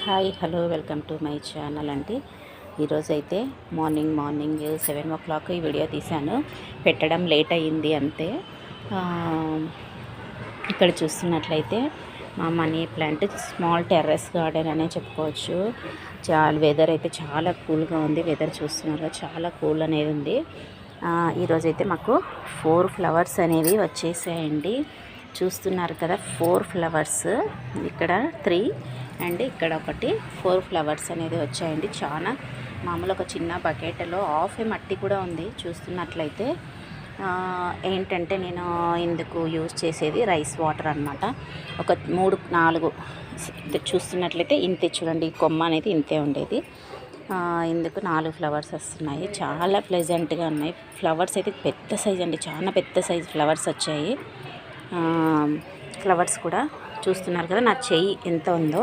Hi hello welcome to my channel అండి. ఈరోజైతే morning 7 o'clock ఈ వీడియో తీశాను. పెట్టడం లేట్ అయ్యింది అంతే. ఇక్కడ చూస్తున్నట్లయితే మా money plant small terrace garden అనే చెప్పుకోవచ్చు. వెదర్ అయితే చాలా కూల్గా ఉంది. వెదర్ చూస్తున్నారు చాలా కూల్ అనేది ఉంది. ఈరోజైతే మాకు 4 ఫ్లవర్స్ అనేవి వచ్చేసాయండి. చూస్తున్నారు కదా, 4 ఫ్లవర్స్, ఇక్కడ 3 అండ్ ఇక్కడ ఒకటి 4 ఫ్లవర్స్ అనేది వచ్చాయండి. చాలా మామూలు ఒక చిన్న బకెట్లో హాఫ్ మట్టి కూడా ఉంది. చూస్తున్నట్లయితే ఏంటంటే నేను ఇందుకు యూజ్ చేసేది రైస్ వాటర్ అనమాట. ఒక 3-4 చూస్తున్నట్లయితే ఇంతే చూడండి, కొమ్మ అనేది ఇంతే ఉండేది. ఇందుకు 4 ఫ్లవర్స్ వస్తున్నాయి. చాలా ప్లెజెంట్గా ఉన్నాయి. ఫ్లవర్స్ అయితే పెద్ద సైజ్ అండి, చాలా పెద్ద సైజ్ ఫ్లవర్స్ వచ్చాయి. ఫ్లవర్స్ కూడా చూస్తున్నారు కదా, నా చెయ్యి ఎంత ఉందో